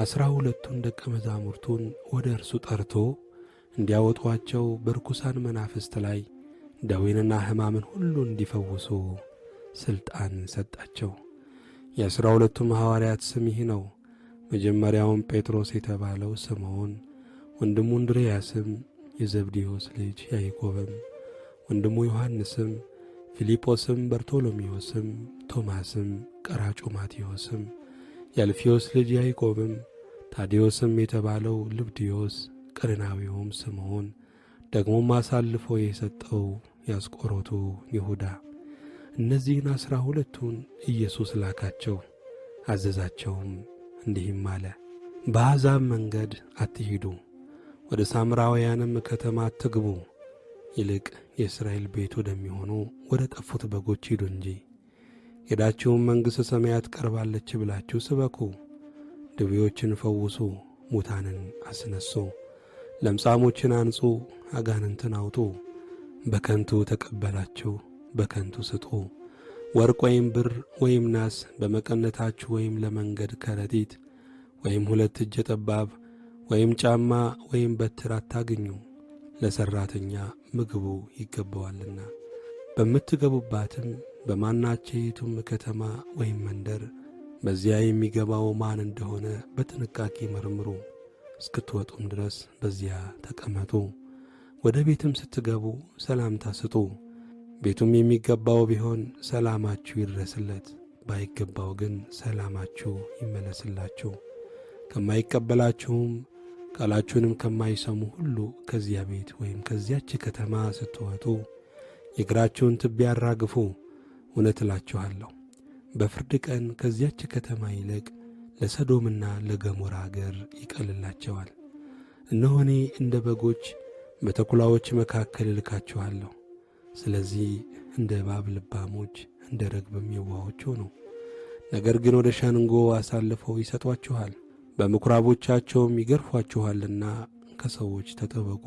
12ቱን ደቀ መዛሙርቱን ወደ እርሱ ጠርቶ እንዲያወጧቸው በርኩሳን መናፍስት ላይ ደዌንና ሕማምን ሁሉ እንዲፈውሱ ሥልጣን ሰጣቸው። የ12ቱም ሐዋርያት ስም ይህ ነው። መጀመሪያውም ጴጥሮስ የተባለው ስምዖን፣ ወንድሙ እንድርያስም፣ የዘብዴዎስ ልጅ ያዕቆብም፣ ወንድሙ ዮሐንስም፣ ፊልጶስም፣ በርቶሎሜዎስም፣ ቶማስም፣ ቀራጩ ማቴዎስም፣ የአልፌዎስ ልጅ ያዕቆብም፣ ታዴዎስም የተባለው ልብድዮስ፣ ቀሬናዊውም ስምዖን፣ ደግሞም አሳልፎ የሰጠው የአስቆሮቱ ይሁዳ። እነዚህን 12ቱን ኢየሱስ ላካቸው፣ አዘዛቸውም እንዲህም አለ። በአሕዛብ መንገድ አትሂዱ፣ ወደ ሳምራውያንም ከተማ አትግቡ። ይልቅ የእስራኤል ቤት ወደሚሆኑ ወደ ጠፉት በጎች ሂዱ እንጂ። ሄዳችሁም መንግሥተ ሰማያት ቀርባለች ብላችሁ ስበኩ። ድውዮችን ፈውሱ፣ ሙታንን አስነሱ፣ ለምጻሞችን አንጹ፣ አጋንንትን አውጡ። በከንቱ ተቀበላችሁ፣ በከንቱ ስጡ። ወርቅ ወይም ብር ወይም ናስ በመቀነታችሁ ወይም ለመንገድ ከረጢት ወይም 2 እጀ ጠባብ ወይም ጫማ ወይም በትር አታግኙ። ለሠራተኛ ምግቡ ይገባዋልና። በምትገቡባትም በማናቸይቱም ከተማ ወይም መንደር በዚያ የሚገባው ማን እንደሆነ በጥንቃቄ መርምሩ። እስክትወጡም ድረስ በዚያ ተቀመጡ። ወደ ቤትም ስትገቡ ሰላምታ ስጡ። ቤቱም የሚገባው ቢሆን ሰላማችሁ ይድረስለት፣ ባይገባው ግን ሰላማችሁ ይመለስላችሁ። ከማይቀበላችሁም ቃላችሁንም ከማይሰሙ ሁሉ ከዚያ ቤት ወይም ከዚያች ከተማ ስትወጡ የእግራችሁን ትቢያ አራግፉ። እውነት እላችኋለሁ በፍርድ ቀን ከዚያች ከተማ ይልቅ ለሰዶምና ለገሞራ አገር ይቀልላቸዋል። እነሆ እኔ እንደ በጎች በተኩላዎች መካከል እልካችኋለሁ። ስለዚህ እንደ እባብ ልባሞች፣ እንደ ርግብም የዋሆች ሁኑ። ነገር ግን ወደ ሸንጎ አሳልፈው ይሰጧችኋል፣ በምኵራቦቻቸውም ይገርፏችኋልና ከሰዎች ተጠበቁ።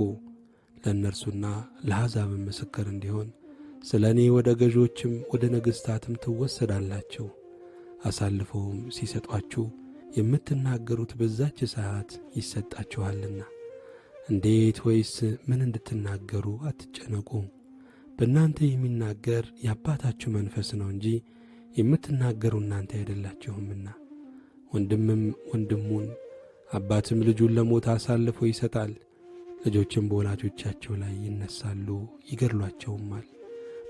ለእነርሱና ለአሕዛብም ምስክር እንዲሆን ስለ እኔ ወደ ገዦችም ወደ ነገሥታትም ትወሰዳላችሁ። አሳልፈውም ሲሰጧችሁ የምትናገሩት በዛች ሰዓት ይሰጣችኋልና። እንዴት ወይስ ምን እንድትናገሩ አትጨነቁ። በእናንተ የሚናገር የአባታችሁ መንፈስ ነው እንጂ የምትናገሩ እናንተ አይደላችሁምና። ወንድምም ወንድሙን፣ አባትም ልጁን ለሞት አሳልፎ ይሰጣል። ልጆችም በወላጆቻቸው ላይ ይነሳሉ፣ ይገድሏቸውማል።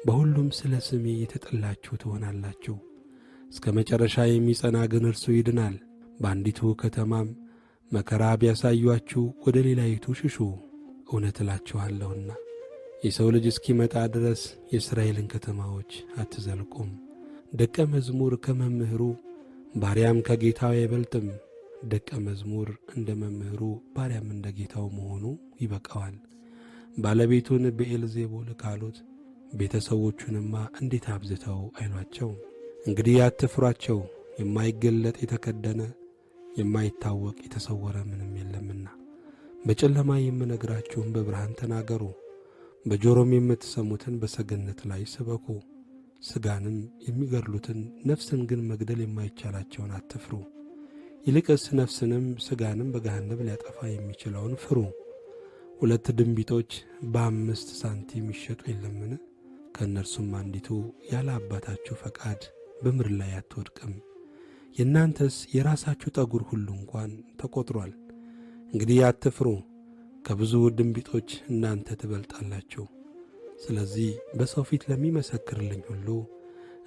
በሁሉም ስለ ስሜ የተጠላችሁ ትሆናላችሁ። እስከ መጨረሻ የሚጸና ግን እርሱ ይድናል። በአንዲቱ ከተማም መከራ ቢያሳዩአችሁ ወደ ሌላይቱ ሽሹ። እውነት እላችኋለሁና የሰው ልጅ እስኪመጣ ድረስ የእስራኤልን ከተማዎች አትዘልቁም። ደቀ መዝሙር ከመምህሩ ባሪያም ከጌታው አይበልጥም። ደቀ መዝሙር እንደ መምህሩ ባሪያም እንደ ጌታው መሆኑ ይበቃዋል። ባለቤቱን ብዔልዜቡል ካሉት ቤተሰቦቹንማ እንዴት አብዝተው አይሏቸው? እንግዲህ አትፍሯቸው፣ የማይገለጥ የተከደነ የማይታወቅ የተሰወረ ምንም የለምና። በጨለማ የምነግራችሁን በብርሃን ተናገሩ፣ በጆሮም የምትሰሙትን በሰገነት ላይ ስበኩ። ሥጋንም የሚገድሉትን ነፍስን ግን መግደል የማይቻላቸውን አትፍሩ። ይልቅስ ነፍስንም ሥጋንም በገሃነም ሊያጠፋ የሚችለውን ፍሩ። 2 ድንቢጦች በ5 ሳንቲም ይሸጡ የለምን? ከእነርሱም አንዲቱ ያለ አባታችሁ ፈቃድ በምድር ላይ አትወድቅም። የእናንተስ የራሳችሁ ጠጉር ሁሉ እንኳን ተቈጥሮአል። እንግዲህ አትፍሩ፣ ከብዙ ድንቢጦች እናንተ ትበልጣላችሁ። ስለዚህ በሰው ፊት ለሚመሰክርልኝ ሁሉ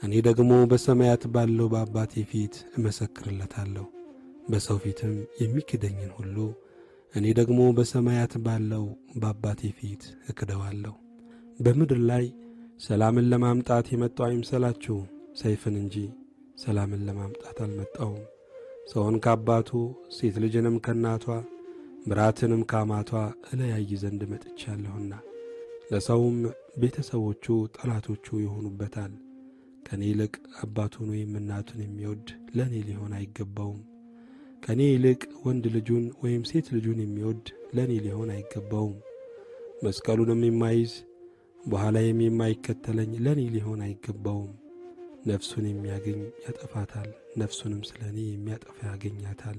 እኔ ደግሞ በሰማያት ባለው በአባቴ ፊት እመሰክርለታለሁ። በሰው ፊትም የሚክደኝን ሁሉ እኔ ደግሞ በሰማያት ባለው በአባቴ ፊት እክደዋለሁ። በምድር ላይ ሰላምን ለማምጣት የመጣው አይምሰላችሁ፣ ሰይፍን እንጂ ሰላምን ለማምጣት አልመጣሁም። ሰውን ከአባቱ ሴት ልጅንም ከእናቷ ምራትንም ከአማቷ እለያይ ዘንድ መጥቻለሁና ለሰውም ቤተሰቦቹ ጠላቶቹ ይሆኑበታል። ከእኔ ይልቅ አባቱን ወይም እናቱን የሚወድ ለእኔ ሊሆን አይገባውም። ከእኔ ይልቅ ወንድ ልጁን ወይም ሴት ልጁን የሚወድ ለእኔ ሊሆን አይገባውም። መስቀሉንም የማይዝ በኋላዬም የማይከተለኝ ለእኔ ሊሆን አይገባውም። ነፍሱን የሚያገኝ ያጠፋታል፣ ነፍሱንም ስለ እኔ የሚያጠፋ ያገኛታል።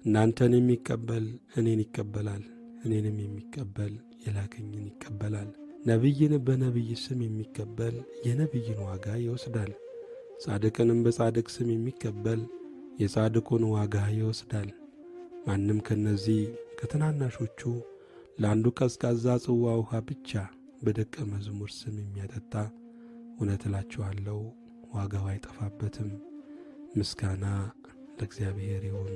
እናንተን የሚቀበል እኔን ይቀበላል፣ እኔንም የሚቀበል የላከኝን ይቀበላል። ነቢይን በነቢይ ስም የሚቀበል የነቢይን ዋጋ ይወስዳል። ጻድቅንም በጻድቅ ስም የሚቀበል የጻድቁን ዋጋ ይወስዳል። ማንም ከነዚህ ከትናናሾቹ ለአንዱ ቀዝቃዛ ጽዋ ውሃ ብቻ በደቀ መዝሙር ስም የሚያጠጣ እውነት እላችኋለሁ ዋጋው አይጠፋበትም። ምስጋና ለእግዚአብሔር ይሁን።